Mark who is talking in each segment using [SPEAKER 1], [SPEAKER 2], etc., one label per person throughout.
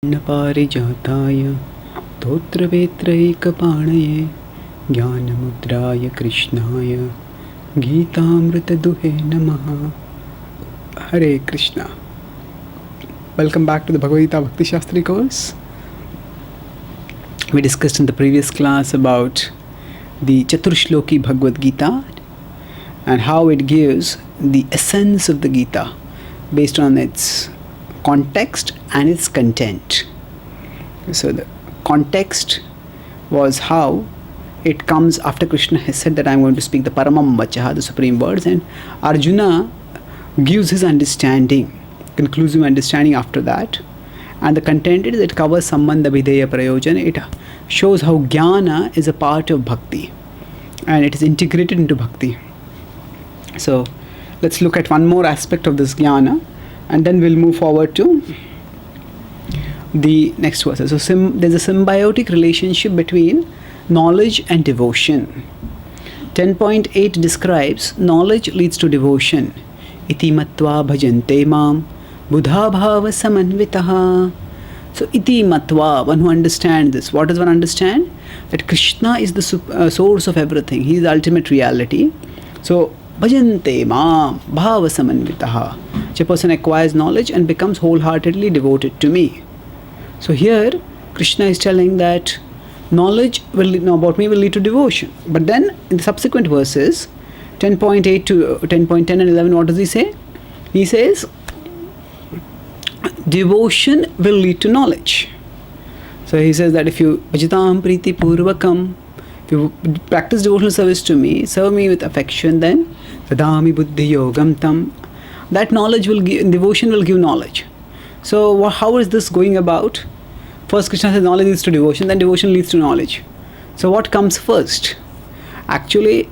[SPEAKER 1] पारिजाताय तोत्रवेत्रैकपाणये ज्ञानमुद्राय कृष्णाय गीतामृतदुहे नमः. Hare Krishna. Welcome back to the Bhagavad Gita Bhakti Shastri course. We discussed in the previous class about the Chaturshloki Bhagavad Gita and how it gives the essence of the Gita based on its context and its content. So the context was how it comes after Krishna has said that I am going to speak the Paramam Vachaha, the supreme words, and Arjuna gives his understanding, conclusive understanding after that. And the content is it covers Sambandha Videya Prayojana. It shows how Jnana is a part of Bhakti and it is integrated into Bhakti. So let's look at one more aspect of this Jnana and then we'll move forward to the next verses. So there's a symbiotic relationship between knowledge and devotion. 10.8 describes knowledge leads to devotion. Iti matva bhajante mam buddha bhava samanvitaha. So iti matva, one who understands this. What does one understand? That Krishna is the source of everything. He is the ultimate reality. So bhajante mam bhava samanvitaha. A person acquires knowledge and becomes wholeheartedly devoted to me. So here Krishna is telling that knowledge about me will lead to devotion. But then in the subsequent verses 10.8 to 10.10 and 11, what does he say? He says devotion will lead to knowledge. So he says that if you bhajatam priti purvakam, if you practice devotional service to me, serve me with affection, then tadami buddhi yogam tam, that knowledge will give, devotion will give knowledge. So how is this going about? First Krishna says knowledge leads to devotion, then devotion leads to knowledge. So what comes first? Actually,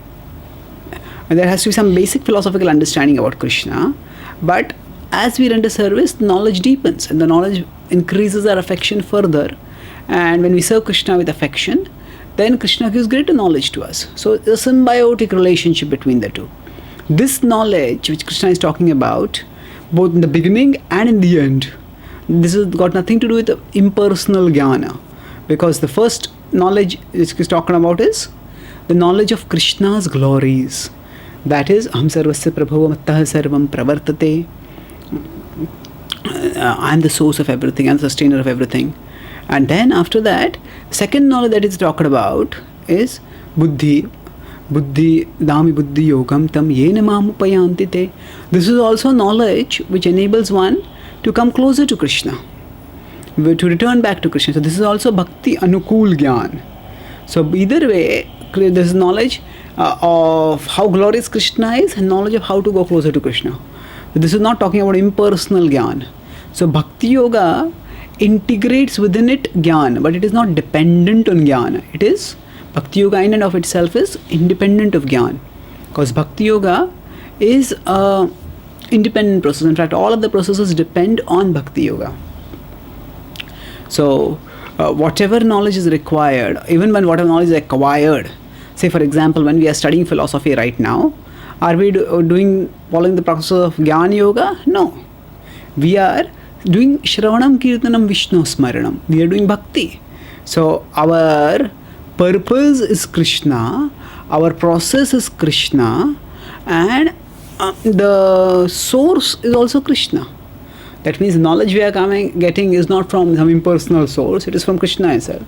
[SPEAKER 1] there has to be some basic philosophical understanding about Krishna, but as we render service, knowledge deepens and the knowledge increases our affection further. And when we serve Krishna with affection, then Krishna gives greater knowledge to us. So there's a symbiotic relationship between the two. This knowledge which Krishna is talking about, both in the beginning and in the end, this has got nothing to do with impersonal jnana, because the first knowledge which he's talking about is the knowledge of Krishna's glories. That is, aham sarvasya prabhava mattah sarvam pravartate. I am the source of everything, I am the sustainer of everything. And then after that, the second knowledge that is talked about is buddhi dami buddhi yogam tam yena mamupayanti te. This is also knowledge which enables one to come closer to Krishna, to return back to Krishna. So this is also bhakti anukul jnana. So either way, this is knowledge of how glorious Krishna is and knowledge of how to go closer to Krishna. But this is not talking about impersonal jnana. So bhakti yoga integrates within it jnana, but it is not dependent on jnana. It is bhakti yoga in and of itself is independent of jnana, because bhakti yoga is a independent process. In fact, all of the processes depend on bhakti yoga. So whatever knowledge is required, even when whatever knowledge is acquired, say for example when we are studying philosophy right now, are we following the process of jnana yoga? No, we are doing shravanam kirtanam vishnu smaranam. We are doing bhakti. So our purpose is Krishna, our process is Krishna, and the source is also Krishna. That means knowledge we are getting is not from some impersonal source, it is from Krishna himself.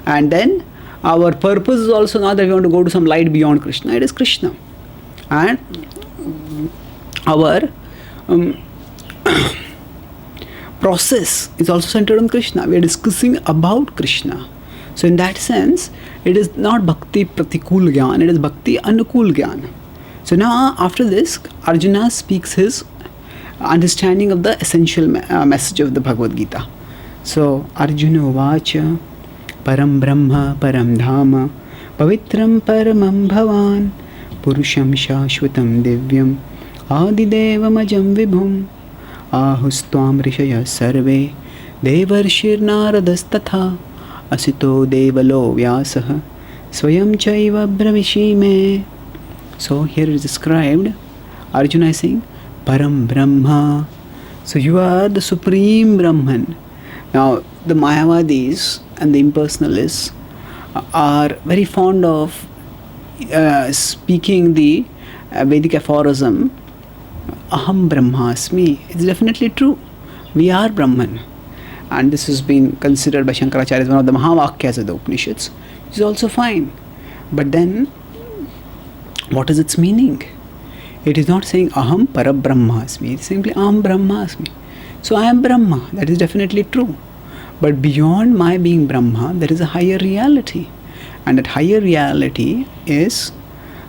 [SPEAKER 1] And then our purpose is also not that we want to go to some light beyond Krishna, it is Krishna. And our process is also centered on Krishna. We are discussing about Krishna. So in that sense, it is not bhakti pratikul jnana, it is bhakti anukul jnana. So now after this, Arjuna speaks his understanding of the essential message of the Bhagavad Gita. So Arjuna vacha param brahma param dhama pavitram paramam bhavan purusham shashvatam divyam adidevam ajam vibhum ahustvam rishaya sarve devarshir naradas asito devalo vyasah swayam chaiva bravishime. So here it is described, Arjuna is saying Param Brahma. So you are the Supreme Brahman. Now, the Mayavadis and the impersonalists are very fond of speaking the Vedic aphorism, Aham Brahmasmi. It's definitely true. We are Brahman. And this has been considered by Shankaracharya as one of the Mahavakyas of the Upanishads, which is also fine. But then, what is its meaning? It is not saying Aham Parabrahmasmi. It is simply Aham Brahmasmi. So I am Brahma. That is definitely true. But beyond my being Brahma, there is a higher reality. And that higher reality is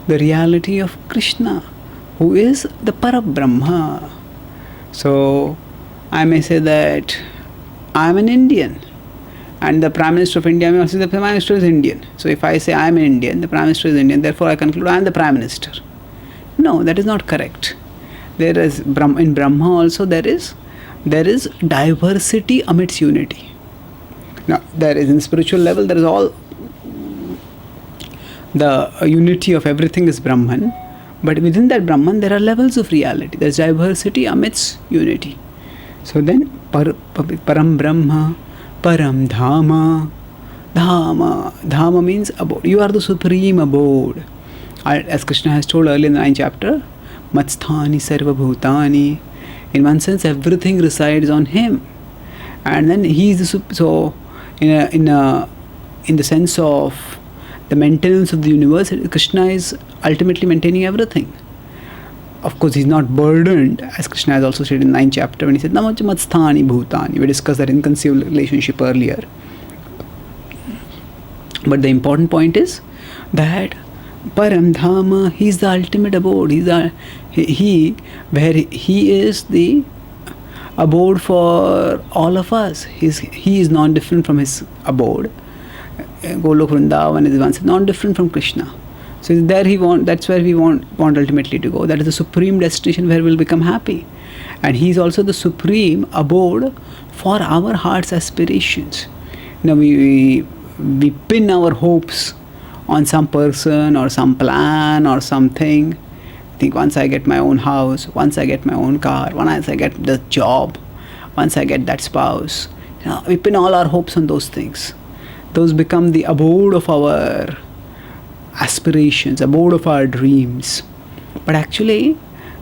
[SPEAKER 1] the reality of Krishna, who is the Parabrahma. So I may say that I am an Indian, and the Prime Minister of India may also say the Prime Minister is Indian. So if I say I am an Indian, the Prime Minister is Indian, therefore I conclude I am the Prime Minister. No, that is not correct. There is in Brahma also there is diversity amidst unity. Now there is in spiritual level there is all the unity of everything is Brahman, but within that Brahman there are levels of reality. There is diversity amidst unity. So then Param Brahma, Param Dhama. Dhama means abode. You are the supreme abode. As Krishna has told earlier in the 9th chapter, Matsthani Sarva Bhutani. In one sense, everything resides on him. And then he is so in the sense of the maintenance of the universe, Krishna is ultimately maintaining everything. Of course, he's not burdened, as Krishna has also said in 9th chapter when he said, Namachamatstani Bhutani. We discussed that inconceivable relationship earlier. But the important point is that Param Dhama, he is the ultimate abode. Where he is the abode for all of us. He is not different from his abode. Golok Vrindavan is once not different from Krishna. So that's where we want ultimately to go. That is the supreme destination where we'll become happy. And he is also the supreme abode for our heart's aspirations. We pin our hopes on some person or some plan or something. I think once I get my own house, once I get my own car, once I get the job, once I get that spouse, we pin all our hopes on those things. Those become the abode of our aspirations, abode of our dreams. But actually,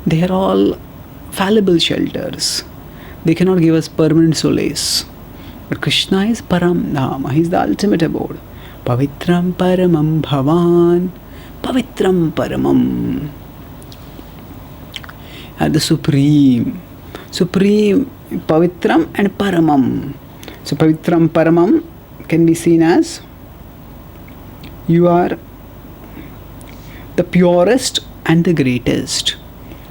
[SPEAKER 1] they are all fallible shelters. They cannot give us permanent solace. But Krishna is Param Dhama. He is the ultimate abode. Pavitram Paramam Bhavan. Pavitram Paramam. The supreme. Supreme Pavitram and Paramam. So Pavitram Paramam can be seen as you are the purest and the greatest.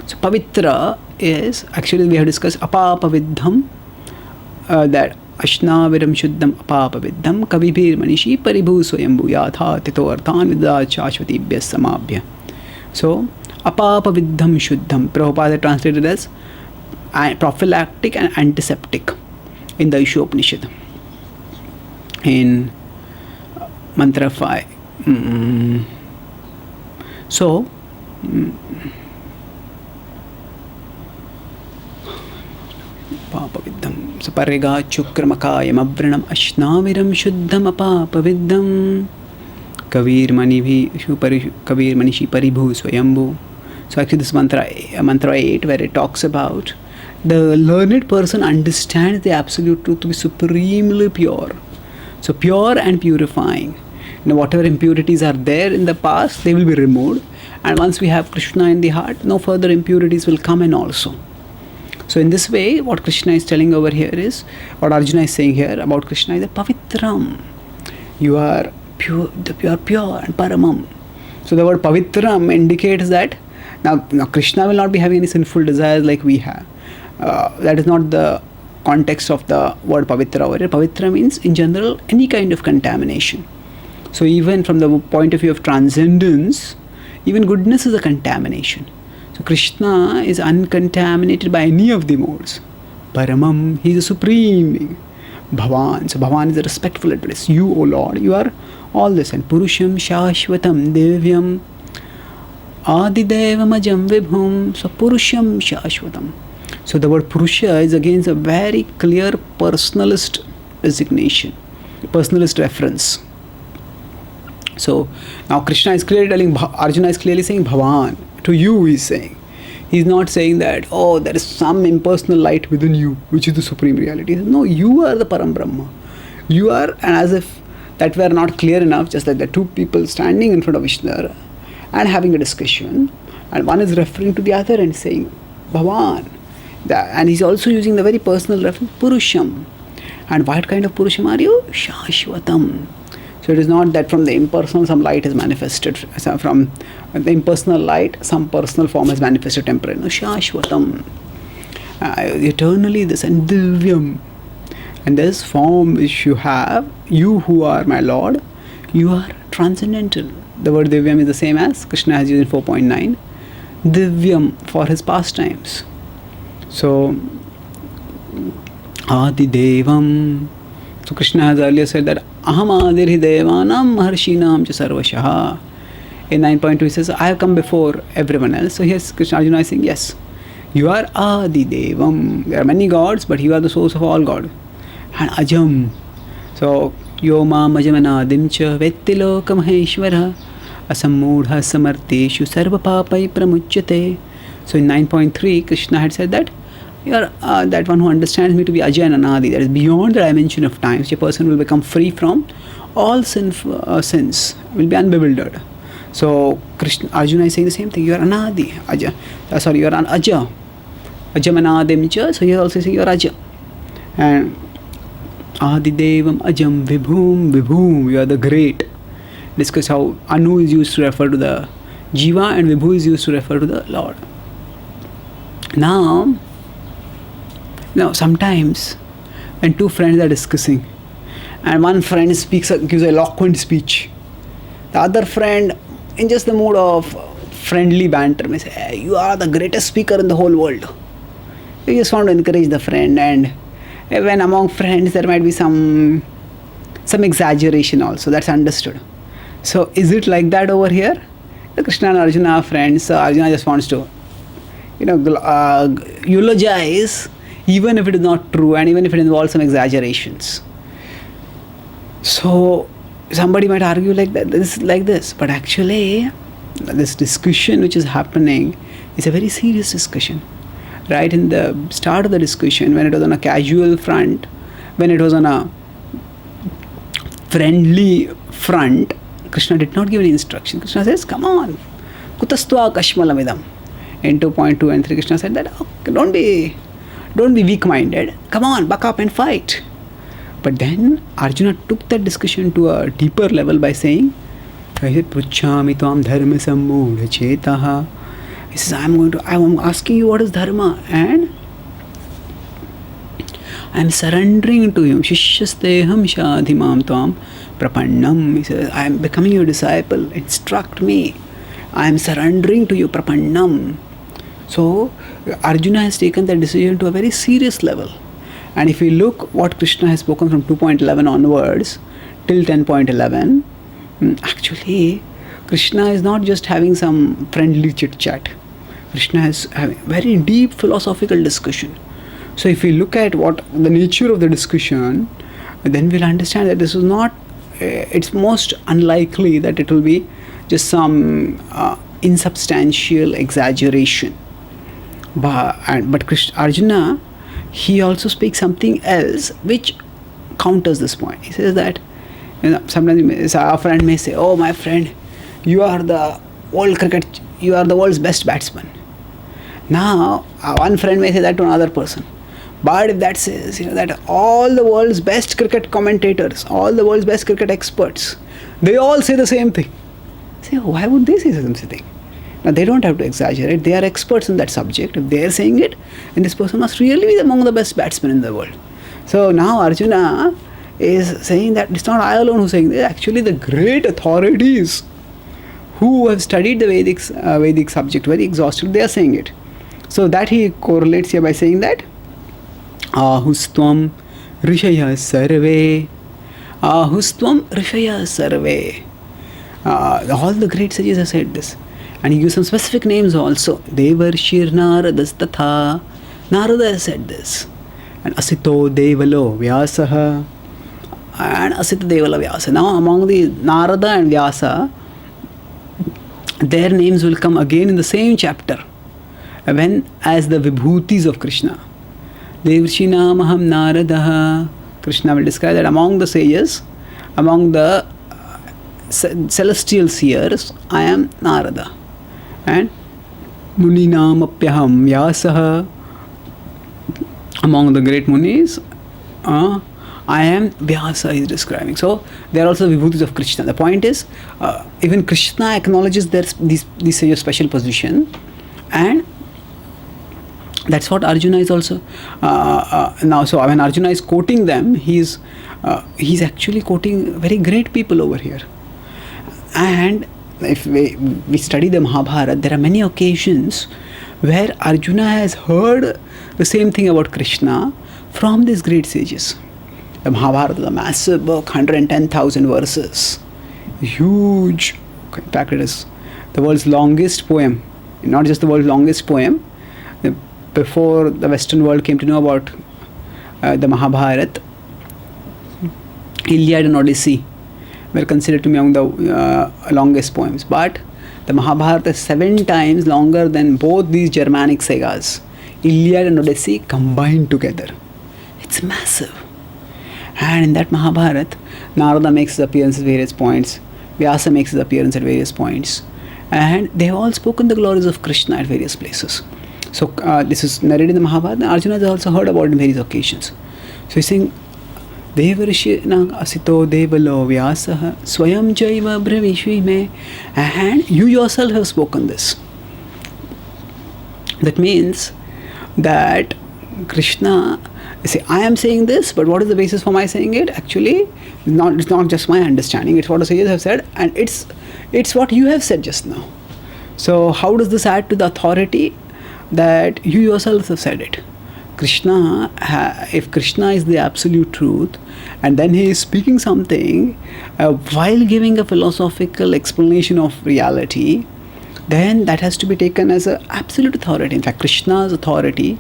[SPEAKER 1] So Pavitra is, actually we have discussed Apapaviddham, that Ashnaviram Shuddham Apapaviddham Kavibhir Manishi Paribhu Swayambhu Yatha Tito Arthan Vidya Chashvatibhya Samabhya. So Apapaviddham Shuddham, Prabhupada translated as prophylactic and antiseptic in the Ishopanishad. In Mantra 5. So, Papaviddham. So, Parega Chukramakayam Abranam Ashnaviram Shuddham Apapaviddham Kavir Manishi Paribhu Swayambhu. So, actually, this mantra 8, where it talks about the learned person understands the absolute truth to be supremely pure. So, pure and purifying. Whatever impurities are there in the past, they will be removed. And once we have Krishna in the heart, no further impurities will come in also. So in this way, what Krishna is telling over here is, what Arjuna is saying here about Krishna is the Pavitram. You are pure and Paramam. So the word Pavitram indicates that now Krishna will not be having any sinful desires like we have. That is not the context of the word Pavitra over here. Pavitra means in general any kind of contamination. So even from the point of view of transcendence, even goodness is a contamination. So Krishna is uncontaminated by any of the modes. Paramam, he is the supreme being. Bhavan, so Bhavan is a respectful address. You, O Lord, you are all this. And Purusham Shashvatam Devyam Adidevam Ajam Vibhum. So Purusham Shashvatam. So the word Purusha is again a very clear personalist designation, personalist reference. So now Krishna is clearly telling, Arjuna is clearly saying Bhavan. To you he is saying. He's not saying that, oh, there is some impersonal light within you, which is the supreme reality. No, you are the Param Brahma. You are, and as if that were not clear enough, just like the two people standing in front of Vishnu and having a discussion, and one is referring to the other and saying, Bhavan. And he's also using the very personal reference, Purusham. And what kind of Purusham are you? Shashvatam. So it is not that from the impersonal some light is manifested, from the impersonal light some personal form is manifested temporarily. No, Shashvatam. Eternally this, and Divyam. And this form which you have, you who are my Lord, you are transcendental. The word Divyam is the same as Krishna has used in 4.9. Divyam for his pastimes. So, Adidevam. So Krishna has earlier said that Aham Adirhi Devanam Maharshinam Cha Sarvashaha. In 9.2 he says, I have come before everyone else. So here's Krishna Arjuna is saying, yes, you are Adidevam. There are many gods, but you are the source of all gods. And Ajam. So, Yoma Majamanadim Cha Vettilo Kamaheshwara Asamudha Samarteshu Sarva Papai Pramuchyate. So in 9.3, Krishna had said that you are that one who understands me to be Ajay and Anadi, that is beyond the dimension of time, such a person will become free from all sins, will be unbewildered. So Arjuna is saying the same thing, you are Anadi, Aja. You are an Aja. Ajamanadim Cha, so he is also saying you are Aja. And Adidevam Ajam Vibhum, you are the great. Discuss how Anu is used to refer to the Jiva and Vibhu is used to refer to the Lord. Now, sometimes when two friends are discussing and one friend gives an eloquent speech, the other friend, in just the mood of friendly banter, may say, hey, you are the greatest speaker in the whole world. You just want to encourage the friend, and when among friends there might be some exaggeration also, that's understood. So is it like that over here? The Krishna and Arjuna are friends, so Arjuna just wants to eulogize, even if it is not true and even if it involves some exaggerations. So somebody might argue like this, but actually this discussion which is happening is a very serious discussion. Right in the start of the discussion, when it was on a casual front, when it was on a friendly front, Krishna did not give any instruction. Krishna says, come on, kutastva kashmalamidam. In 2.2 and 3, Krishna said that, okay, don't be weak-minded. Come on, buck up and fight. But then Arjuna took that discussion to a deeper level by saying, Pruchhami tvam dharma sammudha chetaha. He says, I'm asking you what is dharma, and I'm surrendering to you. Shishyasteham shadhimam tvam prapannam. He says, I am becoming your disciple. Instruct me. I am surrendering to you, prapannam. So Arjuna has taken that decision to a very serious level. And if we look what Krishna has spoken from 2.11 onwards till 10.11, actually Krishna is not just having some friendly chit chat. Krishna is having very deep philosophical discussion. So if we look at what the nature of the discussion, then we'll understand that this is not, it's most unlikely that it will be just some insubstantial exaggeration. But Arjuna, he also speaks something else which counters this point. He says that, sometimes our friend may say, oh my friend, you are the world's best batsman. Now one friend may say that to another person. But if that says, that all the world's best cricket commentators, all the world's best cricket experts, they all say the same thing. Say, why would they say the same thing? Now they don't have to exaggerate. They are experts in that subject. If they are saying it, then this person must really be among the best batsmen in the world. So now Arjuna is saying that it's not I alone who's saying this. Actually, the great authorities who have studied the Vedic subject very exhaustively, they are saying it. So that he correlates here by saying that Ahustvam Rishaya Sarve. Ahustvam Rishaya Sarve. All the great sages have said this. And he gives some specific names also. Devarshir Naradas Tatha. Narada has said this. And Asito Devalo Vyasaha. and Asita Devala Vyasa. Now among the Narada and Vyasa, their names will come again in the same chapter when as the Vibhutis of Krishna. Devrshinaamaham Naradaha. Krishna will describe that among the sages, among the celestial seers, I am Narada. And Muninamapyaham Vyasaha. Among the great Munis, I am Vyasa is describing. So they are also Vibhutis of Krishna. The point is, even Krishna acknowledges these special position, and that's what Arjuna is also now. So when Arjuna is quoting them, he's actually quoting very great people over here. And if we study the Mahabharata, there are many occasions where Arjuna has heard the same thing about Krishna from these great sages. The Mahabharata, the massive book, 110,000 verses, huge. In fact, it is the world's longest poem. Not just the world's longest poem. Before the Western world came to know about the Mahabharata, Iliad and Odyssey were considered to be among the longest poems. But the Mahabharata is 7 times longer than both these Germanic sagas, Iliad and Odyssey combined together. It's massive. And in that Mahabharata, Narada makes his appearance at various points, Vyasa makes his appearance at various points, and they have all spoken the glories of Krishna at various places. So this is narrated in the Mahabharata, and Arjuna has also heard about it in various occasions. So he's saying, Devarishina asito devalo vyasaha swayam jaiva bravishvi me, and you yourself have spoken this. That means that Krishna, say, I am saying this, but what is the basis for my saying it? Actually, it's not just my understanding, it's what the sages have said, and it's what you have said just now. So how does this add to the authority that you yourself have said it? Krishna, if Krishna is the absolute truth, and then he is speaking something while giving a philosophical explanation of reality, then that has to be taken as an absolute authority. In fact, Krishna's authority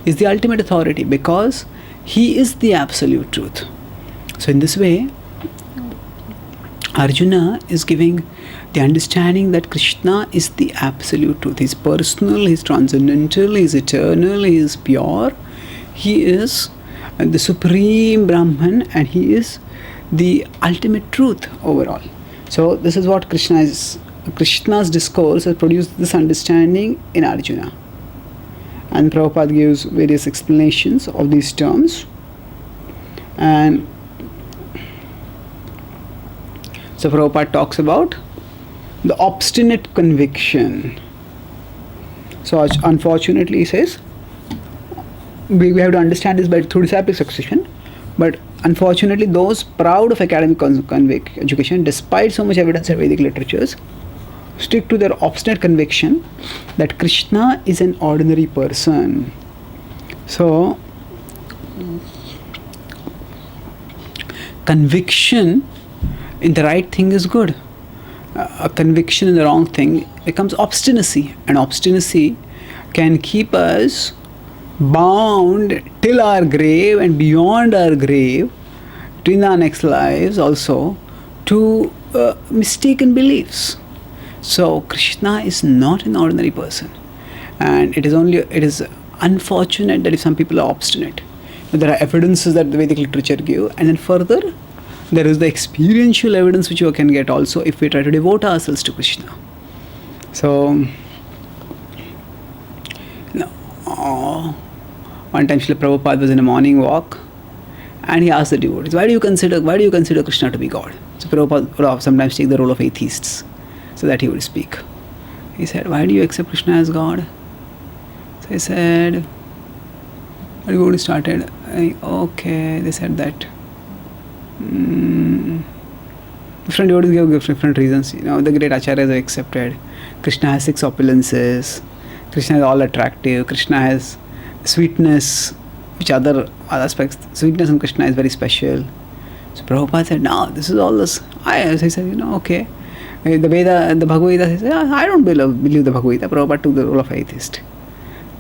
[SPEAKER 1] is the ultimate authority because he is the absolute truth. So in this way, Arjuna is giving the understanding that Krishna is the absolute truth. He is personal, he is transcendental, he is eternal, he is pure. He is the supreme Brahman, and he is the ultimate truth overall. So this is what Krishna's discourse has produced this understanding in Arjuna. And Prabhupada gives various explanations of these terms. And so Prabhupada talks about the obstinate conviction. So unfortunately, he says, we have to understand this through disciplic succession, but unfortunately those proud of academic education, despite so much evidence in Vedic literatures, stick to their obstinate conviction that Krishna is an ordinary person. So conviction in the right thing is good. A conviction in the wrong thing becomes obstinacy, and obstinacy can keep us bound till our grave and beyond our grave, in our next lives also, to mistaken beliefs. So Krishna is not an ordinary person, and it is unfortunate that if some people are obstinate. There are evidences that the Vedic literature give, and then further there is the experiential evidence which you can get also if we try to devote ourselves to Krishna. So one time Srila Prabhupada was in a morning walk, and he asked the devotees, why do you consider Krishna to be God? So Prabhupada would sometimes take the role of atheists so that he would speak. He said, why do you accept Krishna as God? So he said, the devotee started, okay, they said that different devotees give different reasons. The great acharyas have accepted Krishna has 6 opulences, Krishna is all attractive, Krishna has sweetness, which other aspects, sweetness in Krishna is very special. So Prabhupada said, no, this is all this. I said, okay. The Veda, the Bhagavad Gita says, I don't believe the Bhagavad Gita. Prabhupada took the role of atheist.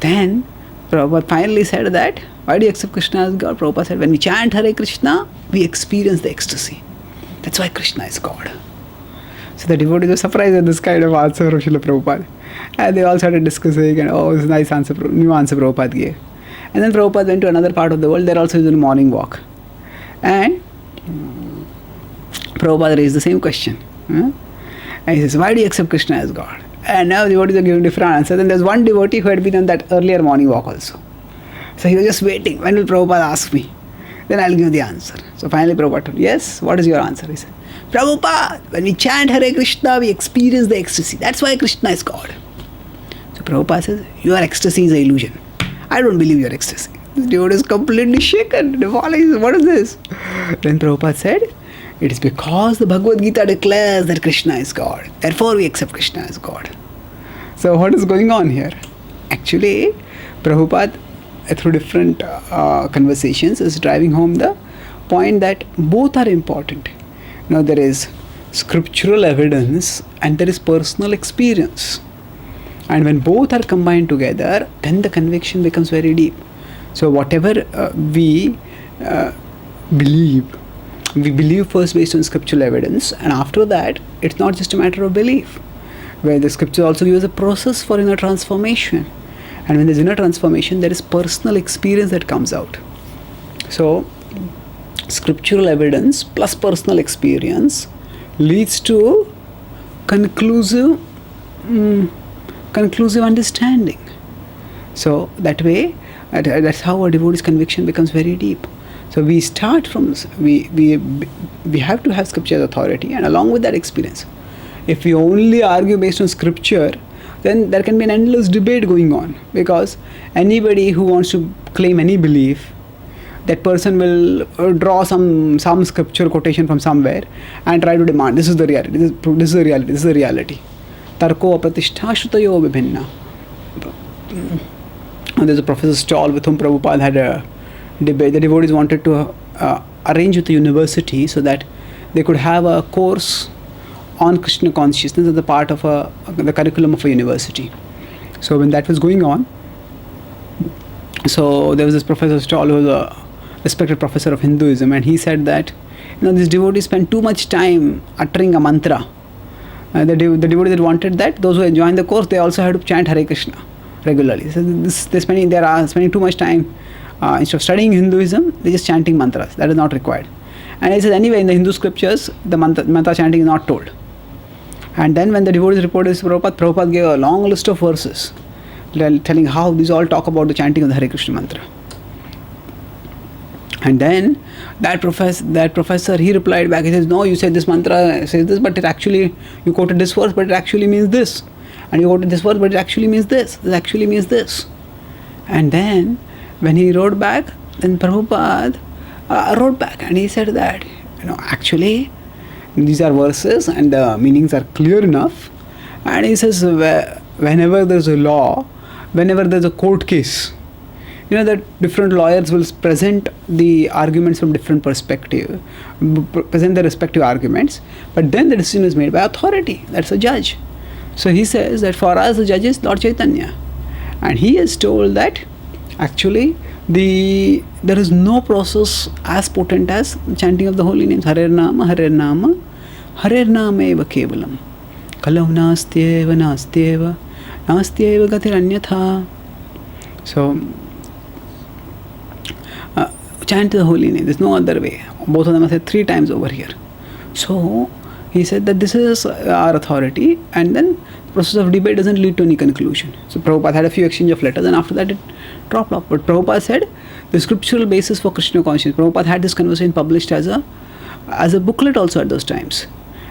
[SPEAKER 1] Then Prabhupada finally said that, why do you accept Krishna as God? Prabhupada said, when we chant Hare Krishna, we experience the ecstasy. That's why Krishna is God. So the devotees were surprised at this kind of answer from Srila Prabhupada. And they all started discussing, and oh, it's a nice answer, new answer Prabhupada gave. And then Prabhupada went to another part of the world, there also is a morning walk. And Prabhupada raised the same question. And he says, why do you accept Krishna as God? And now the devotees are giving different answers. Then there's one devotee who had been on that earlier morning walk also. So he was just waiting, when will Prabhupada ask me? Then I'll give the answer. So finally Prabhupada told, yes, what is your answer? He said, Prabhupada, when we chant Hare Krishna, we experience the ecstasy. That's why Krishna is God. So Prabhupada says, your ecstasy is an illusion. I don't believe your ecstasy. The devotee is completely shaken. What is this? Then Prabhupada said, it is because the Bhagavad Gita declares that Krishna is God. Therefore we accept Krishna as God. So what is going on here? Actually, Prabhupada, through different conversations, is driving home the point that both are important. Now there is scriptural evidence and there is personal experience. And when both are combined together, then the conviction becomes very deep. So whatever we believe first based on scriptural evidence, and after that, it's not just a matter of belief, where the scripture also gives a process for inner transformation. And when there's inner transformation, there is personal experience that comes out. So scriptural evidence plus personal experience leads to conclusive understanding. So that way, that's how a devotee's conviction becomes very deep. So we start from we have to have scripture's authority, and along with that experience. If we only argue based on scripture, then there can be an endless debate going on, because anybody who wants to claim any belief, that person will draw some scripture quotation from somewhere and try to demand, this is the reality, this is the reality, this is the reality. Tarko apratishtha shrutayo vibhinna. And there's a Professor Stoll with whom Prabhupada had a debate. The devotees wanted to arrange with the university so that they could have a course on Krishna consciousness as a part of the curriculum of a university. So when that was going on, so there was this Professor Stoll who was a respected professor of Hinduism, and he said that these devotees spend too much time uttering a mantra. The devotees that wanted that, those who joined the course, they also had to chant Hare Krishna regularly. So they are spending too much time instead of studying Hinduism, they're just chanting mantras. That is not required. And he says anyway, in the Hindu scriptures, the mantra chanting is not told. And then when the devotees reported this to Prabhupada gave a long list of verses telling how these all talk about the chanting of the Hare Krishna mantra. And then that professor, he replied back, he says, no, you said this mantra says this, but it actually, you quoted this verse, but it actually means this. And you quoted this verse, but it actually means this. This actually means this. And then when he wrote back, then Prabhupada wrote back and he said that, actually, these are verses and the meanings are clear enough. And he says, whenever there's a law, whenever there's a court case, that different lawyers will present the arguments from different perspective, present their respective arguments, but then the decision is made by authority, that's a judge. So he says that for us the judge is Lord Chaitanya, and he has told that actually there is no process as potent as chanting of the holy names. Harer Nama, Harer Nama, Harer Nama eva kevalam, kalau nastyeva nastyeva, nastyeva gatir anyatha. So chant the holy name, there's no other way. Both of them are said 3 times over here. So he said that this is our authority, and then the process of debate doesn't lead to any conclusion. So Prabhupada had a few exchange of letters, and after that it dropped off. But Prabhupada said the scriptural basis for Krishna consciousness. Prabhupada had this conversation published as a booklet also at those times,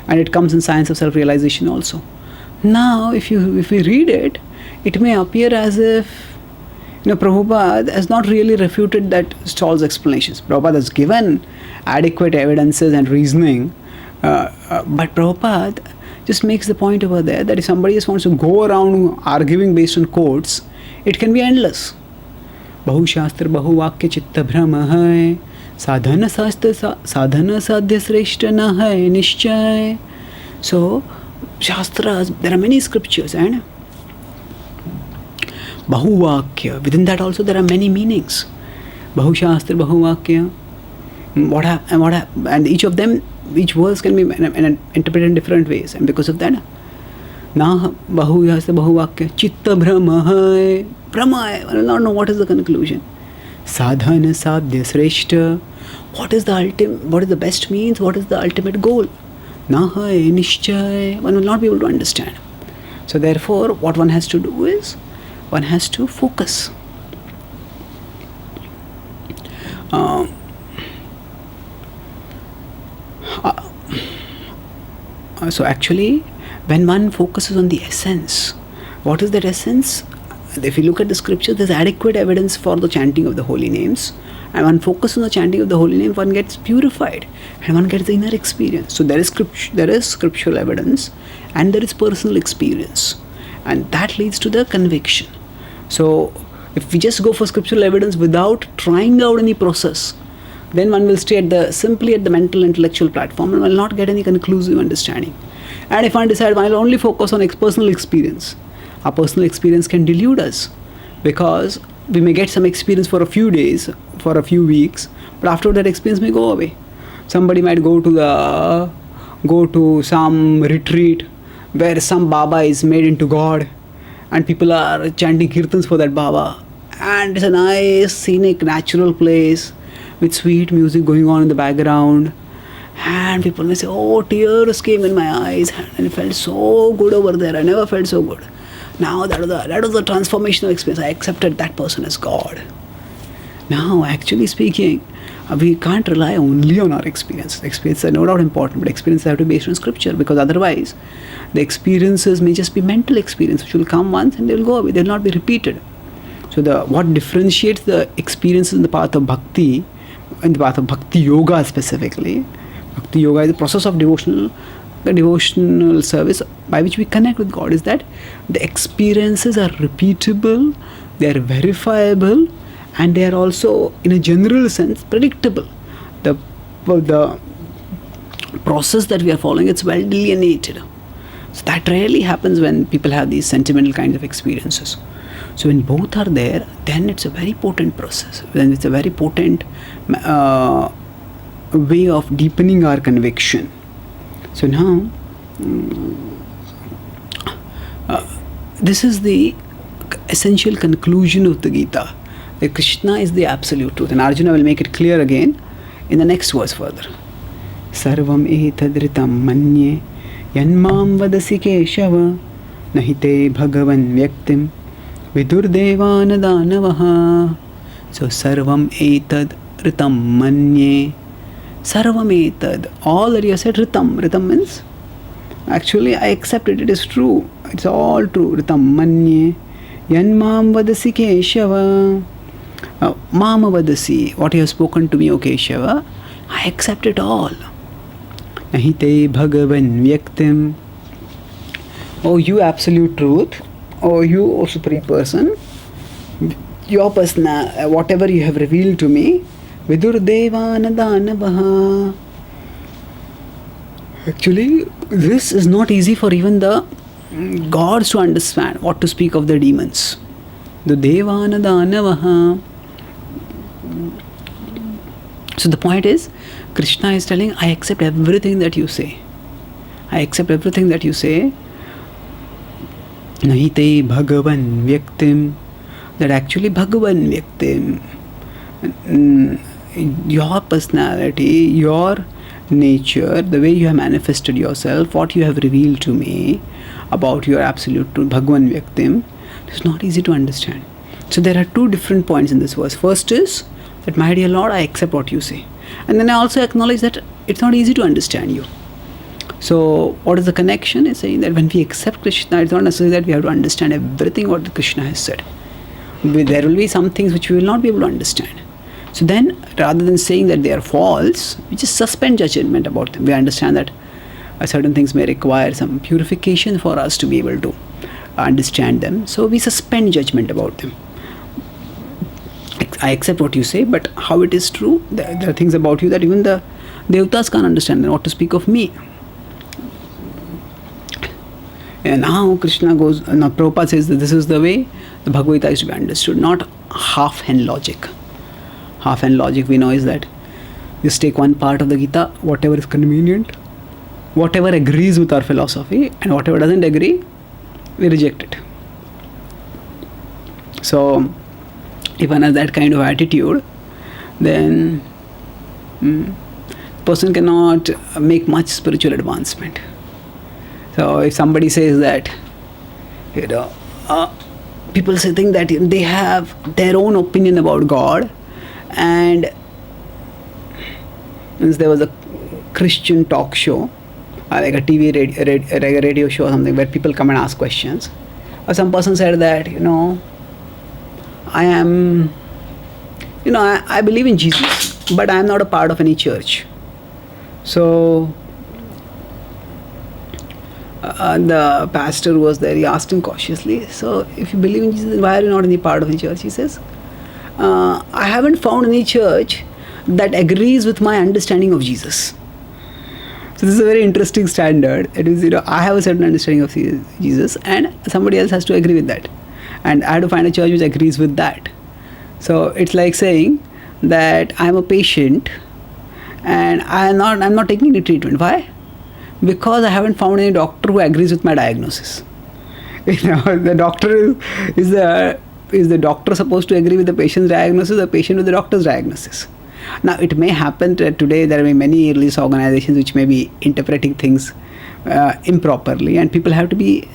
[SPEAKER 1] and it comes in Science of Self-Realization also. Now if we read it, it may appear as if Prabhupada has not really refuted that Stoll's explanations. Prabhupada has given adequate evidences and reasoning, but Prabhupada just makes the point over there that if somebody just wants to go around arguing based on quotes, it can be endless. Bahu Shastra Bahu Vakya Chitta Brahma hai, Sadhana Sadhya Sreshta na hai Nishchay. So Shastras, there are many scriptures, and Bahuvakya. Within that also there are many meanings. Bahushastra, Bahuvakya. And each of them, each verse can be interpreted in different ways. And because of that, Na Bahuyastra, Bahuvakya. Chitta Brahma. Brahma. I do not know what is the conclusion. Sadhana Sadhya Sreshta. What is the ultimate, what is the best means, what is the ultimate goal? Nahai Nishchay. One will not be able to understand. So therefore, what one has to do is, one has to focus. So actually, when one focuses on the essence, what is that essence? If you look at the scripture, there's adequate evidence for the chanting of the holy names. And one focuses on the chanting of the holy name, one gets purified and one gets the inner experience. So there is scriptural evidence and there is personal experience. And that leads to the conviction. So if we just go for scriptural evidence without trying out any process, then one will stay simply at the mental intellectual platform and will not get any conclusive understanding. And if one decides one will only focus on personal experience, our personal experience can delude us, because we may get some experience for a few days, for a few weeks, but after that experience may go away. Somebody might go to some retreat where some Baba is made into God and people are chanting kirtans for that Baba, and it's a nice scenic natural place with sweet music going on in the background, and people may say, oh, tears came in my eyes and it felt so good over there. I never felt so good. Now that was the transformational experience. I accepted that person as God. Now, actually speaking, we can't rely only on our experience. Experiences are no doubt important, but experiences have to be based on scripture, because otherwise the experiences may just be mental experience which will come once and they will go away. They will not be repeated. So what differentiates the experiences in the path of bhakti, in the path of bhakti yoga specifically, bhakti yoga is the process of devotional service by which we connect with God, is that the experiences are repeatable, they are verifiable, and they are also, in a general sense, predictable. The process that we are following, it's well delineated. So that rarely happens when people have these sentimental kinds of experiences. So when both are there, then it's a very potent process. Then it's a very potent way of deepening our conviction. So now, this is the essential conclusion of the Gita. That Krishna is the absolute truth. And Arjuna will make it clear again in the next verse further. Sarvam etadritam manye yanmam vadasi keshava nahite bhagavan vyaktim vidurdevana danavaha. So sarvam etad ritam manye. Sarvam etad. All that you have said, ritam. Ritam means, actually I accept it. It is true. It's all true. Ritam manye yanmam vadasi keshava. Mama vadasi, what you have spoken to me, O Keshava, I accept it all. Nahite bhagavan vyaktim. Oh, you absolute truth. Oh, you, O supreme person, your personal, whatever you have revealed to me, vidurdevana danavaha. Actually, this is not easy for even the gods to understand, what to speak of the demons. The devana danavaha. So the point is, Krishna is telling, I accept everything that you say. I accept everything that you say. Nahite bhagavan vyaktim. That actually bhagavan vyaktim. Your personality, your nature, the way you have manifested yourself, what you have revealed to me about your absolute truth, bhagavan vyaktim, it's not easy to understand. So there are two different points in this verse. First is that, my dear Lord, I accept what you say. And then I also acknowledge that it's not easy to understand you. So what is the connection? It's saying that when we accept Krishna, it's not necessarily that we have to understand everything what Krishna has said. There will be some things which we will not be able to understand. So then, rather than saying that they are false, we just suspend judgment about them. We understand that certain things may require some purification for us to be able to understand them. So we suspend judgment about them. I accept what you say, but how it is true, there are things about you that even the Devatas can't understand, and what to speak of me. And now Krishna goes, now Prabhupada says that this is the way the Bhagavad Gita is to be understood, not half-hand logic. Half-hand logic, we know, is that just take one part of the Gita, whatever is convenient, whatever agrees with our philosophy, and whatever doesn't agree, we reject it. So, if one has that kind of attitude, then person cannot make much spiritual advancement. So, if somebody says that, people think that they have their own opinion about God, and there was a Christian talk show, like a TV radio show or something, where people come and ask questions. Or some person said that, I believe in Jesus, but I am not a part of any church. So the pastor who was there, he asked him cautiously, so if you believe in Jesus, why are you not any part of any church? He says, I haven't found any church that agrees with my understanding of Jesus. So this is a very interesting standard. It is, I have a certain understanding of Jesus, and somebody else has to agree with that. And I have to find a church which agrees with that. So it's like saying that I'm a patient and I'm not taking any treatment. Why? Because I haven't found any doctor who agrees with my diagnosis. The doctor is the doctor supposed to agree with the patient's diagnosis, the patient with the doctor's diagnosis. Now, it may happen that today there may be many religious organizations which may be interpreting things improperly, and people have to be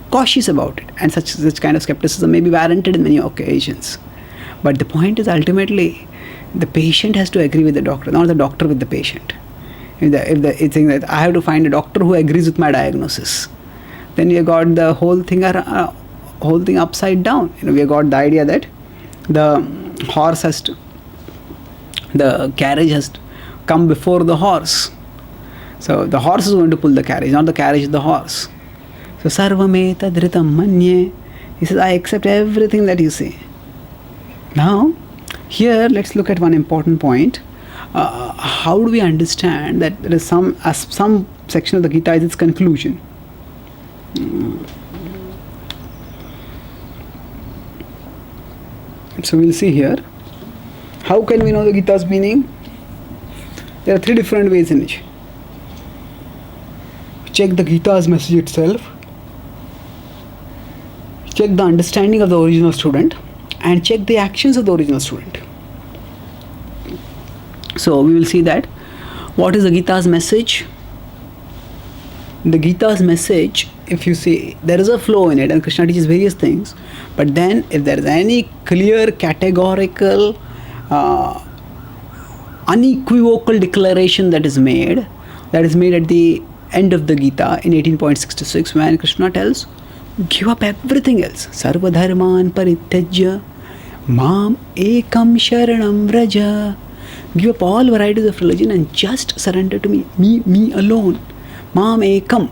[SPEAKER 1] cautious about it, and such kind of skepticism may be warranted in many occasions. But the point is, ultimately, the patient has to agree with the doctor, not the doctor with the patient. If it's saying that I have to find a doctor who agrees with my diagnosis, then we have got the whole thing upside down. We have got the idea that the carriage has to come before the horse. So the horse is going to pull the carriage, not the carriage the horse. So sarvameta dhritam manye. He says, I accept everything that you say. Now, here let's look at one important point. How do we understand that there is some section of the Gita is its conclusion? So we'll see here. How can we know the Gita's meaning? There are three different ways in which. Check the Gita's message itself, check the understanding of the original student, and check the actions of the original student. So we will see that what is the Gita's message. The Gita's message, if you see, there is a flow in it, and Krishna teaches various things, but then if there is any clear, categorical, unequivocal declaration that is made at the end of the Gita in 18.66, when Krishna tells, give up everything else, sarva dharman parityajya mam ekam sharanam vraja. Give up all varieties of religion and just surrender to me alone. Mam ekam.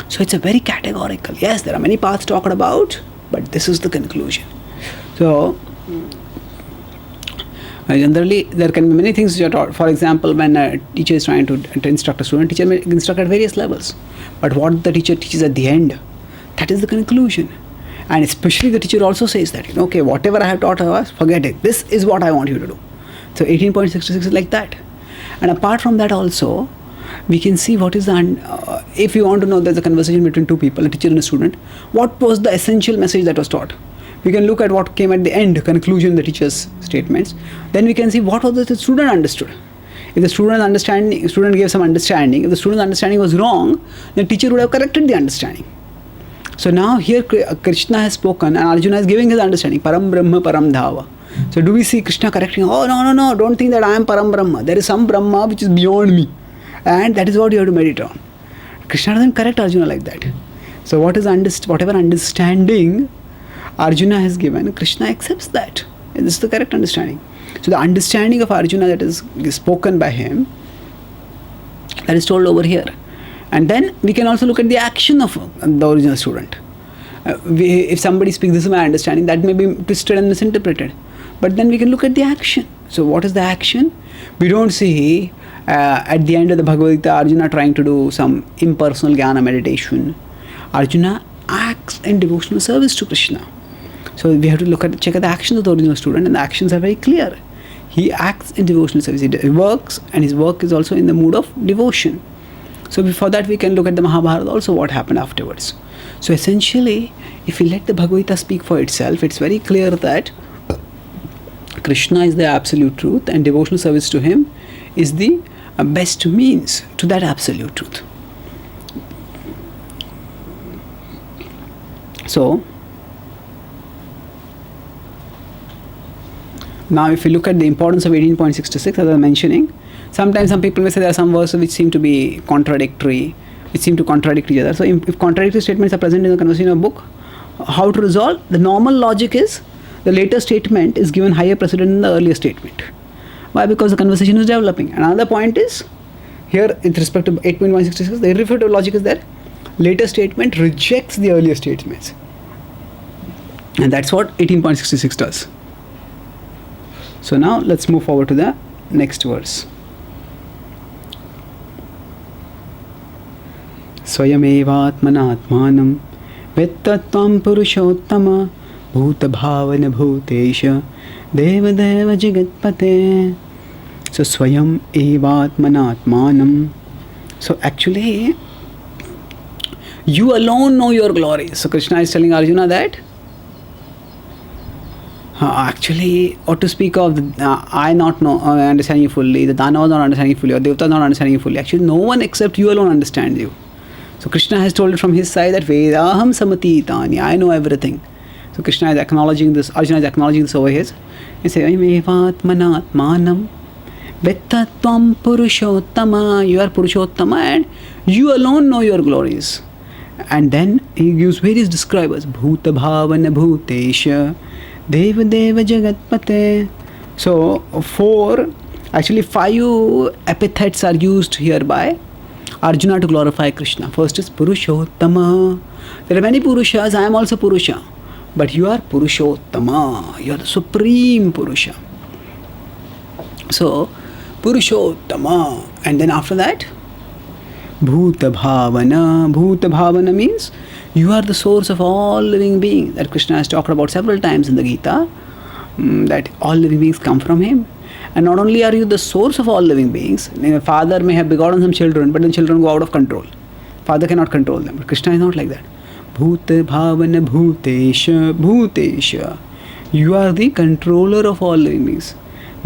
[SPEAKER 1] So it's a very categorical. Yes, there are many paths talked about, but this is the conclusion. So generally, there can be many things which are taught. For example, when a teacher is trying to instruct a student, teacher may instruct at various levels. But what the teacher teaches at the end, that is the conclusion. And especially the teacher also says that, okay, whatever I have taught us, forget it. This is what I want you to do. So 18.66 is like that. And apart from that also, we can see what is the, if you want to know there's a conversation between two people, a teacher and a student, what was the essential message that was taught? We can look at what came at the end, conclusion, the teacher's statements. Then we can see what was the student understood. If the student gave some understanding, if the student's understanding was wrong, the teacher would have corrected the understanding. So now here Krishna has spoken and Arjuna is giving his understanding, Param Brahma Param Dhava. So do we see Krishna correcting, oh no, don't think that I am Param Brahma. There is some Brahma which is beyond me. And that is what you have to meditate on. Krishna doesn't correct Arjuna like that. So whatever understanding Arjuna has given, Krishna accepts that. And this is the correct understanding. So the understanding of Arjuna that is spoken by him, that is told over here. And then we can also look at the action of the original student. If somebody speaks, this is my understanding, that may be twisted and misinterpreted. But then we can look at the action. So what is the action? We don't see at the end of the Bhagavad Gita, Arjuna trying to do some impersonal jnana meditation. Arjuna acts in devotional service to Krishna. So we have to check out the actions of the original student, and the actions are very clear. He acts in devotional service. He works, and his work is also in the mood of devotion. So before that, we can look at the Mahabharata also, what happened afterwards. So essentially, if we let the Bhagavad Gita speak for itself, it's very clear that Krishna is the absolute truth, and devotional service to him is the best means to that absolute truth. So now if you look at the importance of 18.66, as I was mentioning, sometimes some people may say there are some verses which seem to be contradictory, which seem to contradict each other. So if contradictory statements are present in the conversation of book, how to resolve? The normal logic is the later statement is given higher precedence than the earlier statement. Why? Because the conversation is developing. Another point is, here with respect to 8.166, the irrefutable logic is that later statement rejects the earlier statements. And that's what 18.66 does. So now let's move forward to the next verse. Swayamevātmanātmānam vettatvam purushottama bhūtabhāvana bhūtesha devadeva jagatpate. So Swayam evatmanatmanam. So actually, you alone know your glory. So Krishna is telling Arjuna that actually, or to speak of, I not know, understand you fully, the Danavas not understanding you fully, or Devatas not understanding you fully. Actually, no one except you alone understands you. So Krishna has told it from his side that Vedaham samatitani, I know everything. So Krishna is acknowledging this, Arjuna is acknowledging this over here. He says, Evatmanatmanam vettatvam purushottama, you are Purushottama and you alone know your glories. And then he gives various describers, Bhuta Bhavana Bhutesha Devadeva Jagatpate. So actually 5 epithets are used here by Arjuna to glorify Krishna. First is Purushottama. There are many Purushas, I am also Purusha. But you are Purushottama, you are the supreme Purusha. So Purushottama, and then after that Bhuta Bhavana. Bhuta Bhavana means you are the source of all living beings, that Krishna has talked about several times in the Gita, that all living beings come from him. And not only are you the source of all living beings, a father may have begotten some children, but the children go out of control. Father cannot control them. But Krishna is not like that. Bhuta Bhavana Bhutesha Bhutesha. You are the controller of all living beings.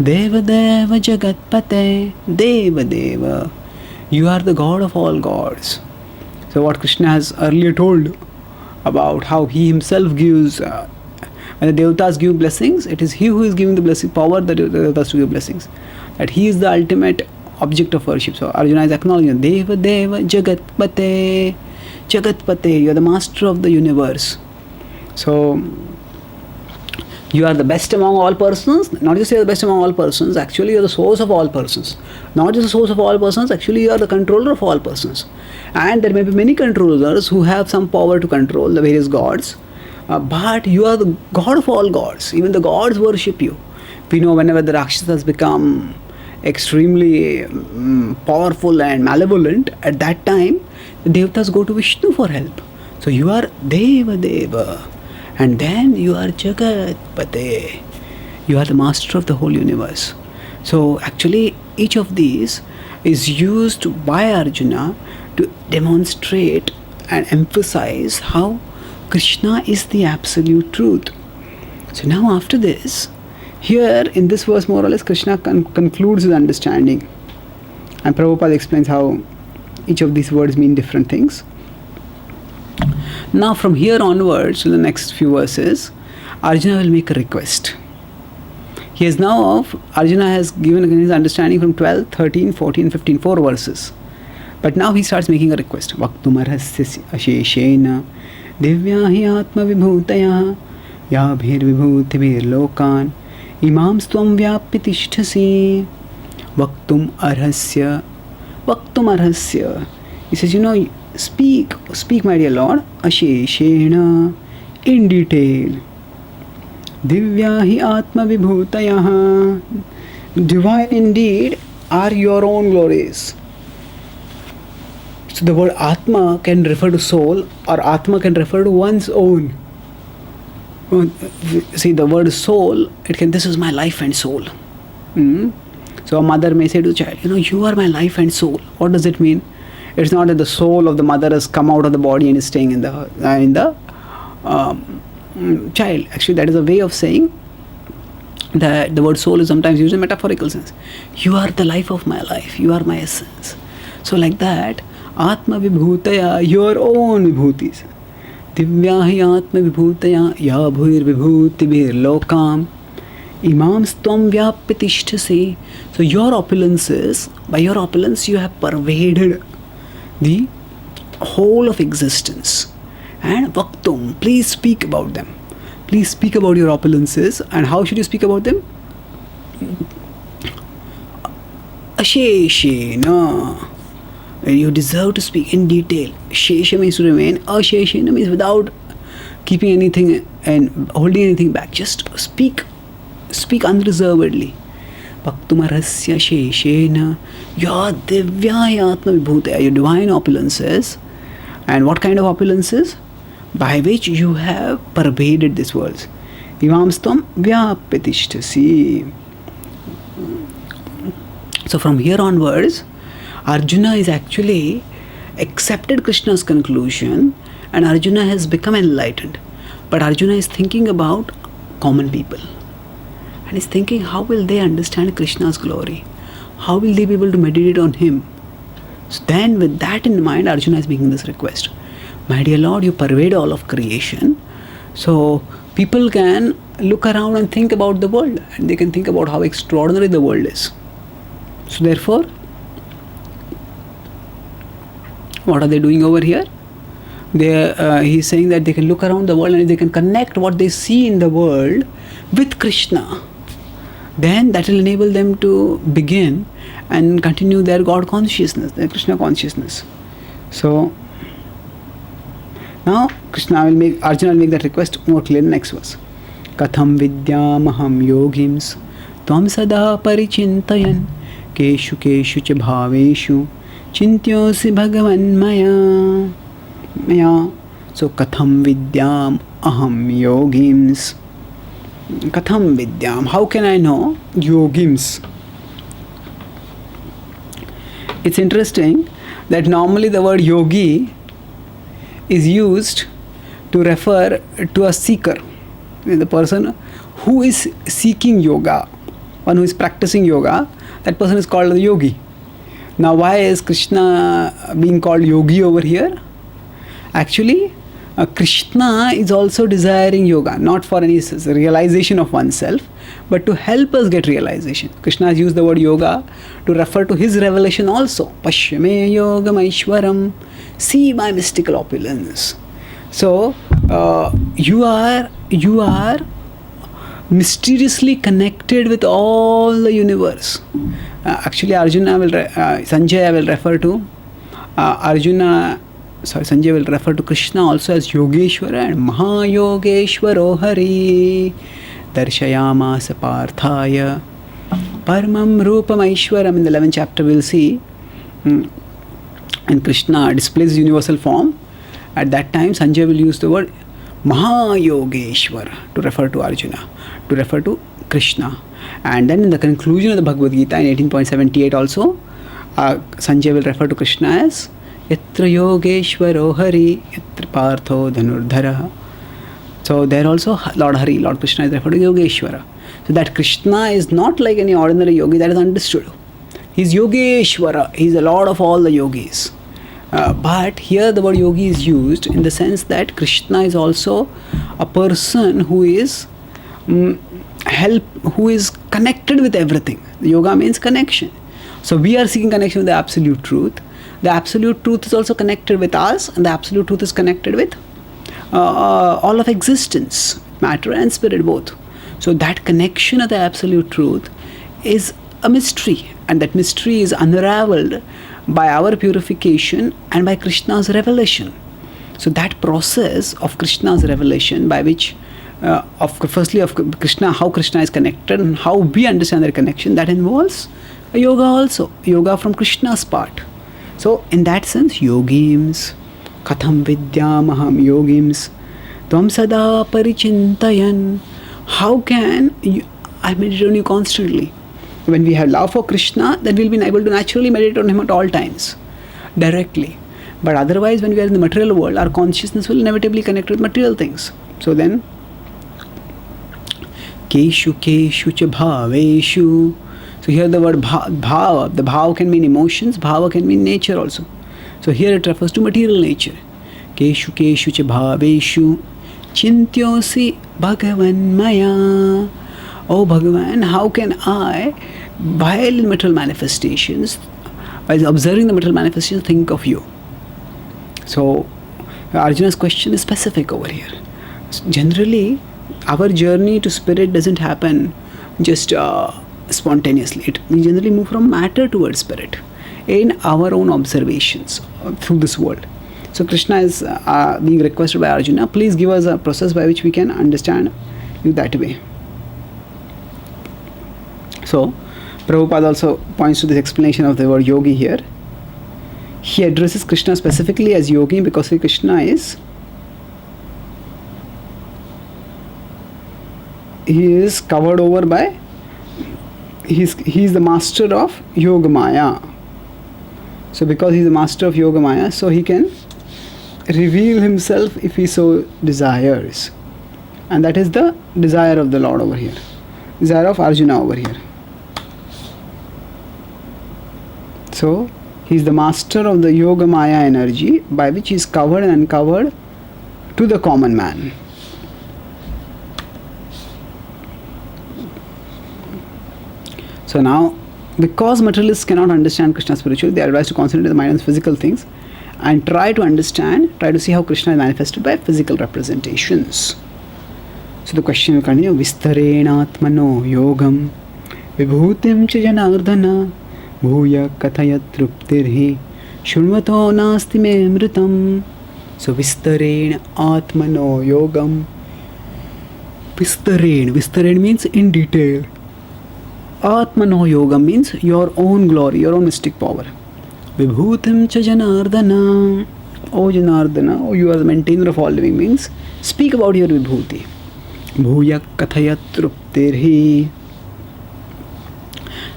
[SPEAKER 1] Deva Deva Jagatpate Deva Deva. You are the God of all gods. So what Krishna has earlier told about how he himself gives, when the Devatas give blessings, it is he who is giving the blessing, power the Devatas to give blessings. That he is the ultimate object of worship. So Arjuna is acknowledging, Deva Deva Jagatpate. Jagatpate, you are the master of the universe. So you are the best among all persons. Not just you are the best among all persons, actually you are the source of all persons. Not just the source of all persons, actually you are the controller of all persons. And there may be many controllers who have some power to control the various gods. But you are the God of all gods. Even the gods worship you. We know whenever the Rakshasas become extremely powerful and malevolent, at that time the Devatas go to Vishnu for help. So you are Deva Deva. And then you are Jagatpate. You are the master of the whole universe. So actually each of these is used by Arjuna to demonstrate and emphasize how Krishna is the absolute truth. So now after this, here in this verse more or less Krishna concludes his understanding. And Prabhupada explains how each of these words mean different things. Now from here onwards to the next few verses, Arjuna will make a request. Arjuna has given his understanding from 12, 13, 14, 15, 4 verses. But now he starts making a request. Vaktumarhasya asheshena divya hi atma vibhutaya yabhir vibhutibhir lokan imam stvam vyapitishthasi vaktum arhasya. He says, speak my dear Lord, asheshena, in detail. Divya hi atma vibhutaya. Divine indeed are your own glories. So So the word Atma can refer to soul, or Atma can refer to one's own. See, the word soul, it can, this is my life and soul. So a mother may say to the child, you are my life and soul. What does it mean? It's not that the soul of the mother has come out of the body and is staying in the child. Actually, that is a way of saying that the word soul is sometimes used in metaphorical sense. You are the life of my life. You are my essence. So like that, Atma Vibhutaya, your own Vibhutis. Divyahi Atma Vibhutaya, ya bhuir Vibhutibhir lokam. Imam Stvam Vyapitishthasi. So your opulences, by your opulence you have pervaded the whole of existence. And Vaktum, please speak about them. Please speak about your opulences. And how should you speak about them? Asheshena. You deserve to speak in detail. Shesha means to remain. Asheshena means without keeping anything and holding anything back. Just speak unreservedly. Bhaktumarasya sheshena ya divyaya atma vibhutaya, your divine opulences. And what kind of opulences? By which you have pervaded this world. Imamstam vyapitishthasi. So from here onwards, Arjuna is actually accepted Krishna's conclusion, and Arjuna has become enlightened. But Arjuna is thinking about common people. And he's thinking, how will they understand Krishna's glory? How will they be able to meditate on him? So then with that in mind, Arjuna is making this request. My dear Lord, you pervade all of creation. So people can look around and think about the world. And they can think about how extraordinary the world is. So therefore, what are they doing over here? He's saying that they can look around the world, and if they can connect what they see in the world with Krishna, then that will enable them to begin and continue their God consciousness, their Krishna consciousness. So now Arjuna will make that request more clear in the next verse. Katham vidyamaham yogims tvam sada parichintayan keshu keshu cha bhaveshu chintyosi bhagavan maya. So katham vidyam aham yogims. Katham vidyam, how can I know yogims? It's interesting that normally the word yogi is used to refer to a seeker, the person who is seeking yoga, one who is practicing yoga. That person is called a yogi. Now why is Krishna being called yogi over here? Actually, Krishna is also desiring yoga, not for any realization of oneself, but to help us get realization. Krishna has used the word yoga to refer to his revelation also. Pashyame yogam aishwaram, see my mystical opulence. So you are mysteriously connected with all the universe. Actually, Sanjay will refer to Sanjay will refer to Krishna also as Yogeshwara and Mahayogeshwaro Hari Darshayamasa Parthaya Paramam Rupam Aishwaram. In the 11th chapter we'll see, and Krishna displays universal form. At that time Sanjay will use the word Mahayogeshwara to refer to Arjuna, to refer to Krishna. And then in the conclusion of the Bhagavad Gita in 18.78 also, Sanjay will refer to Krishna as Yatra Yogeshwaro Hari Yatra Partho Dhanurdhara. So there also Lord Hari, Lord Krishna is referred to Yogeshwara. So that Krishna is not like any ordinary yogi, that is understood. He is Yogeshwara, he is the Lord of all the yogis. But here the word yogi is used in the sense that Krishna is also a person who is who is connected with everything. Yoga means connection. So we are seeking connection with the Absolute Truth. The Absolute Truth is also connected with us, and the Absolute Truth is connected with all of existence, matter and spirit both. So that connection of the Absolute Truth is a mystery, and that mystery is unraveled by our purification and by Krishna's revelation. So that process of Krishna's revelation, by which firstly of Krishna, how Krishna is connected and how we understand their connection, that involves a yoga also, yoga from Krishna's part. So in that sense, yogims, katham vidyamaham yogims, tvam sada parichintayan. How can I meditate on you constantly? When we have love for Krishna, then we'll be able to naturally meditate on him at all times, directly. But otherwise, when we are in the material world, our consciousness will inevitably connect with material things. So then, keshu keshu cha bhaveshu. So here the word bhava, the bhava can mean emotions, bhava can mean nature also. So here it refers to material nature. Keshu keshu cha bhaveshu chintyosi bhagavan maya. Oh Bhagavan, how can I, while in material manifestations, while observing the material manifestations, think of you? So Arjuna's question is specific over here. Generally, our journey to spirit doesn't happen just spontaneously. We generally move from matter towards spirit in our own observations through this world. So Krishna is being requested by Arjuna, please give us a process by which we can understand you that way. So Prabhupada also points to this explanation of the word yogi here. He addresses Krishna specifically as yogi because Krishna is covered over by, he is the master of Yoga Maya. So because he is the master of Yoga Maya, so he can reveal himself if he so desires. And that is the desire of the Lord over here, desire of Arjuna over here. So he is the master of the Yoga Maya energy by which he is covered and uncovered to the common man. So now, because materialists cannot understand Krishna spiritually, they are advised to concentrate the mind on physical things and try to see how Krishna is manifested by physical representations. So the question will continue. Vistarenatmano yogam vibhutim cha janardhana bhuya kathaya truptirhi shunvato nasti me mritam. So Vistaren atmano yogam. Vistaren means in detail. Atmano yogam means your own glory, your own mystic power. Vibhutim cha janardhana. O Janardana, oh, you are the maintainer of all living beings. Speak about your vibhuti. Bhuya kathaya truptirhi.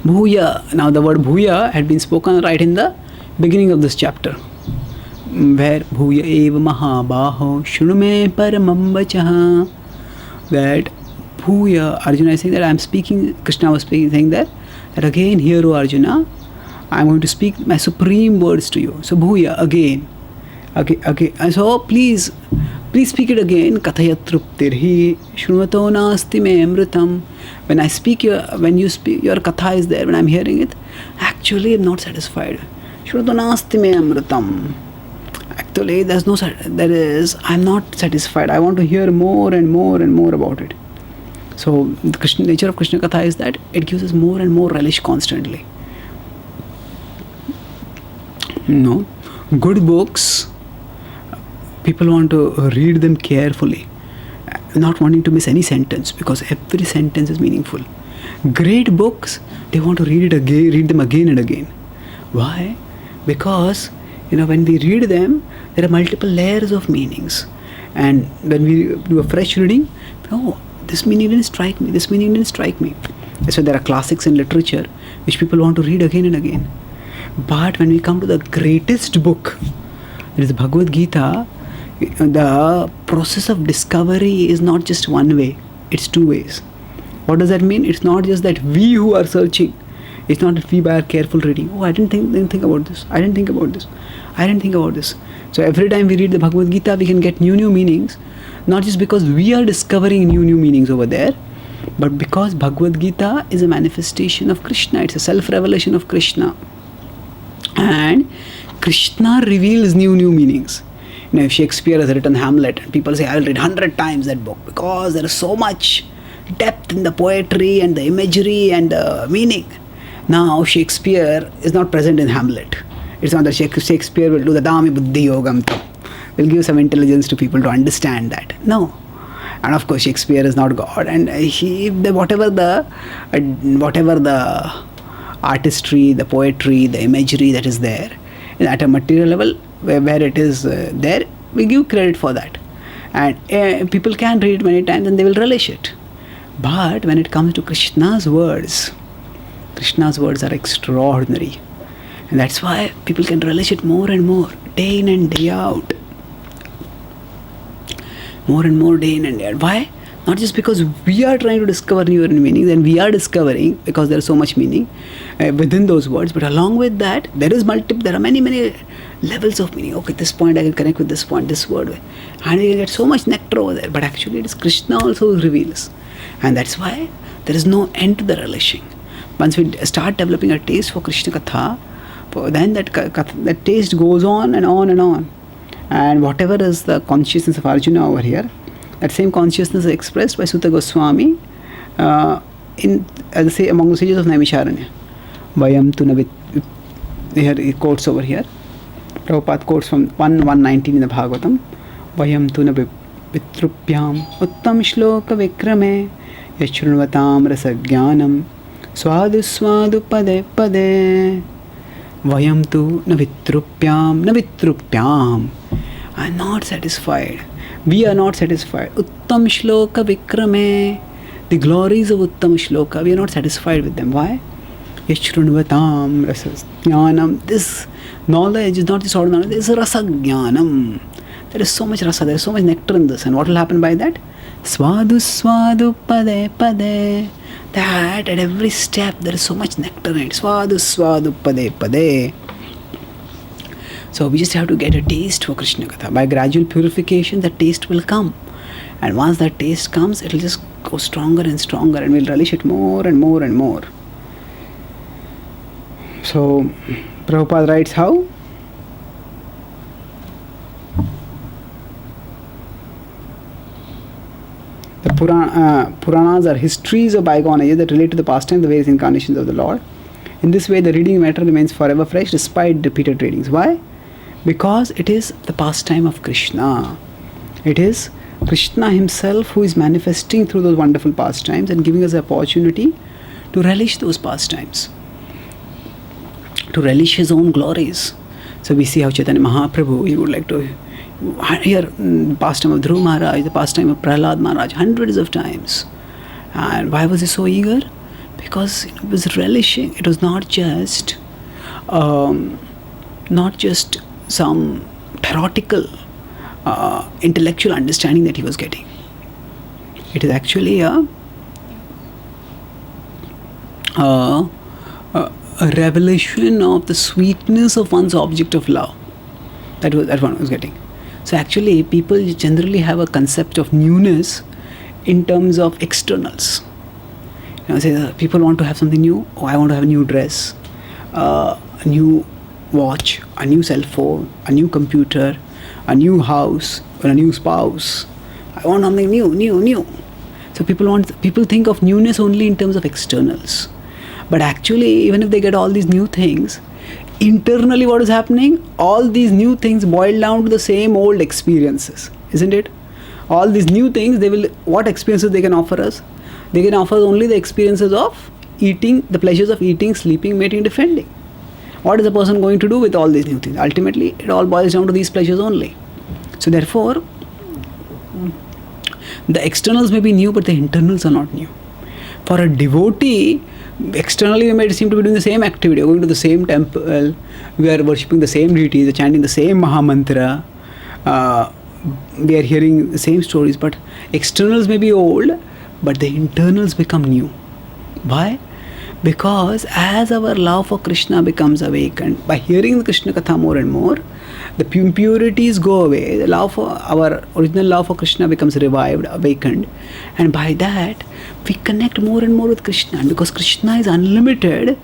[SPEAKER 1] Bhuya. Now the word bhuya had been spoken right in the beginning of this chapter, where bhuya eva mahabaho shunume paramam vachaha. That bhuya, Arjuna is saying that I am speaking, Krishna was speaking, saying that again, hear O Arjuna, I am going to speak my supreme words to you. So bhuya, again. Okay. And so please speak it again. Kathaya truptirhi shruvato nasti me amritam. When I speak when you speak, your katha is there, when I am hearing it, actually I am not satisfied. Shruvato nasti me amritam. Actually, I am not satisfied. I want to hear more and more and more about it. So the nature of Krishna Katha is that it gives us more and more relish constantly. No, good books, people want to read them carefully, not wanting to miss any sentence because every sentence is meaningful. Great books, they want to read them again and again. Why? Because when we read them, there are multiple layers of meanings, and when we do a fresh reading, this meaning didn't strike me, this meaning didn't strike me. So there are classics in literature which people want to read again and again. But when we come to the greatest book, it is Bhagavad Gita, the process of discovery is not just one way, it's two ways. What does that mean? It's not just that we who are searching, it's not that we by our careful reading, I didn't think about this, I didn't think about this. So every time we read the Bhagavad Gita, we can get new meanings, not just because we are discovering new meanings over there, but because Bhagavad Gita is a manifestation of Krishna, it's a self-revelation of Krishna. And Krishna reveals new meanings. If Shakespeare has written Hamlet, and people say, I will read 100 times that book because there is so much depth in the poetry and the imagery and the meaning. Now Shakespeare is not present in Hamlet. It's not that Shakespeare will do the Dami Buddhi Yogam, will give some intelligence to people to understand that. No. And of course Shakespeare is not God, and whatever the artistry, the poetry, the imagery that is there, at a material level where it is there, we give credit for that. And people can read it many times and they will relish it. But when it comes to Krishna's words are extraordinary. And that's why people can relish it more and more, day in and day out. More and more, day in and day out. Why? Not just because we are trying to discover new meanings, and we are discovering because there is so much meaning within those words, but along with that, there are many levels of meaning. Okay, this point I can connect with this point, this word, and you get so much nectar over there. But actually, it is Krishna also who reveals, and that's why there is no end to the relishing. Once we start developing a taste for Krishna Katha, then that taste goes on and on and on. And whatever is the consciousness of Arjuna over here, that same consciousness is expressed by Sutta Goswami among the sages of Naimisharanya. Vayam tu na here he quotes over here. Prabhupada quotes from 119 in the Bhagavatam. Vayam tu na vitrupyam uttam shloka vikrame yachrunvatam rasagyanam swadu swadu pade pade. Vayam tu na vitrupyam. I am not satisfied. We are not satisfied. Uttam shloka vikrame. The glories of Uttam shloka, we are not satisfied with them. Why? Yachrunvatam rasajnanam. This knowledge is not just ordinary knowledge, it is rasajnanam. There is so much rasa, there is so much nectar in this. And what will happen by that? Swadu swadu pade pade. That at every step there is so much nectar in it. Swadu swadu pade pade. So we just have to get a taste for Krishna Katha. By gradual purification, that taste will come. And once that taste comes, it will just go stronger and stronger, and we'll relish it more and more and more. So Prabhupada writes how? The Puranas are histories of bygone ages that relate to the past time, the various incarnations of the Lord. In this way, the reading matter remains forever fresh despite repeated readings. Why? Because it is the pastime of Krishna. It is Krishna himself who is manifesting through those wonderful pastimes and giving us the opportunity to relish those pastimes, to relish his own glories. So we see how Chaitanya Mahaprabhu, he would like to hear the pastime of Dhruv Maharaj, the pastime of Prahlad Maharaj, hundreds of times. And why was he so eager? Because he was relishing. It was not just some theoretical intellectual understanding that he was getting. It is actually a revelation of the sweetness of one's object of love that one was getting. So actually people generally have a concept of newness in terms of externals. Say people want to have something new. Oh, I want to have a new dress, a new watch, a new cell phone, a new computer, a new house, or a new spouse. I want something new. So people think of newness only in terms of externals. But actually, even if they get all these new things, internally what is happening? All these new things boil down to the same old experiences, isn't it? All these new things, what experiences they can offer us? They can offer only the experiences of eating, the pleasures of eating, sleeping, mating, defending. What is a person going to do with all these new things? Ultimately, it all boils down to these pleasures only. So therefore, the externals may be new, but the internals are not new. For a devotee, externally we might seem to be doing the same activity, going to the same temple, we are worshipping the same deities, chanting the same Mahamantra, we are hearing the same stories, but externals may be old, but the internals become new. Why? Because as our love for Krishna becomes awakened, by hearing the Krishna Katha more and more, the impurities go away, our original love for Krishna becomes revived, awakened, and by that we connect more and more with Krishna. And because Krishna is unlimited,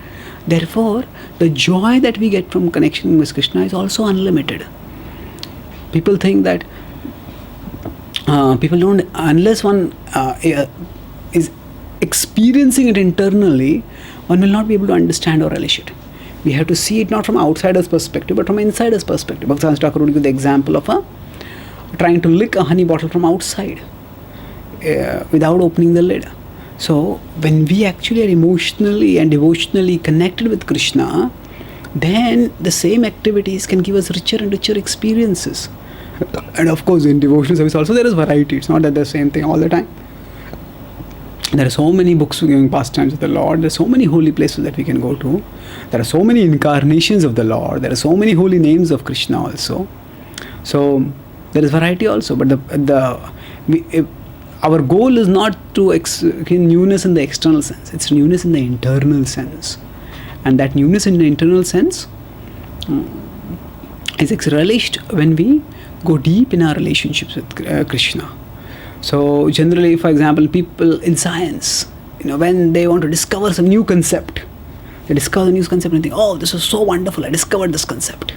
[SPEAKER 1] therefore the joy that we get from connection with Krishna is also unlimited. People think that people don't, unless one is experiencing it internally, one will not be able to understand or relish it. We have to see it not from outsider's perspective, but from insider's perspective. Bhakti Thakur would give the example of trying to lick a honey bottle from outside without opening the lid. So when we actually are emotionally and devotionally connected with Krishna, then the same activities can give us richer and richer experiences. And of course, in devotional service also there is variety. It's not that the same thing all the time. There are so many books giving pastimes of the Lord. There are so many holy places that we can go to. There are so many incarnations of the Lord. There are so many holy names of Krishna also. So there is variety also. But our goal is not to newness in the external sense. It's newness in the internal sense. And that newness in the internal sense is relished when we go deep in our relationships with Krishna. So generally, for example, people in science, when they want to discover some new concept, they discover the new concept and think, oh, this is so wonderful, I discovered this concept.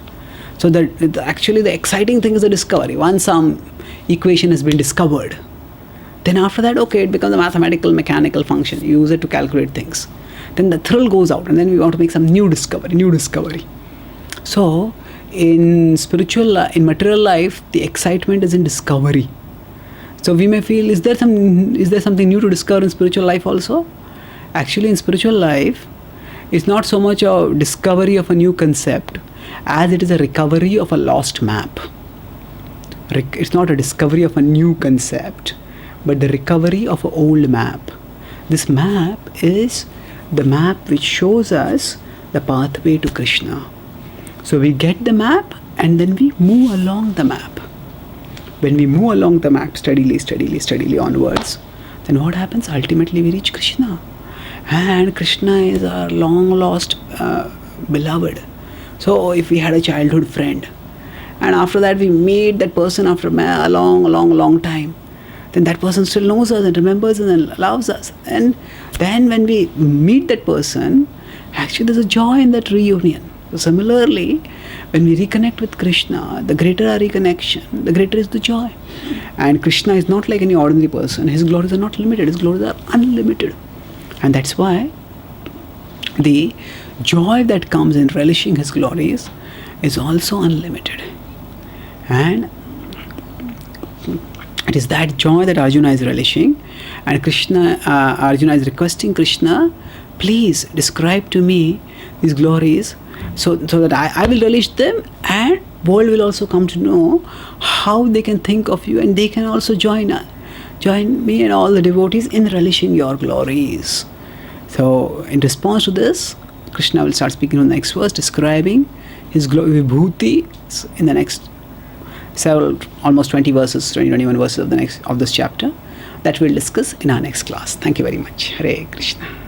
[SPEAKER 1] So that actually the exciting thing is the discovery. Once some equation has been discovered, then after that, okay, it becomes a mathematical, mechanical function. You use it to calculate things. Then the thrill goes out, and then we want to make some new discovery. So in material life, the excitement is in discovery. So we may feel, is there something new to discover in spiritual life also? Actually, in spiritual life, it's not so much a discovery of a new concept as it is a recovery of a lost map. It's not a discovery of a new concept, but the recovery of an old map. This map is the map which shows us the pathway to Krishna. So we get the map and then we move along the map. When we move along the map steadily onwards, then what happens? Ultimately we reach Krishna. And Krishna is our long lost beloved. So if we had a childhood friend, and after that we meet that person after a long time, then that person still knows us and remembers us and loves us. And then when we meet that person, actually there's a joy in that reunion. So similarly, when we reconnect with Krishna, the greater our reconnection, the greater is the joy. And Krishna is not like any ordinary person. His glories are not limited. His glories are unlimited. And that's why the joy that comes in relishing His glories is also unlimited. And it is that joy that Arjuna is relishing. And Arjuna is requesting Krishna, please describe to me these glories so that I will relish them, and world will also come to know how they can think of you, and they can also join me and all the devotees in relishing your glories. So in response to this, Krishna will start speaking in the next verse, describing his glory vibhuti in the next almost 21 verses of this chapter that we'll discuss in our next class. Thank you very much. Hare Krishna.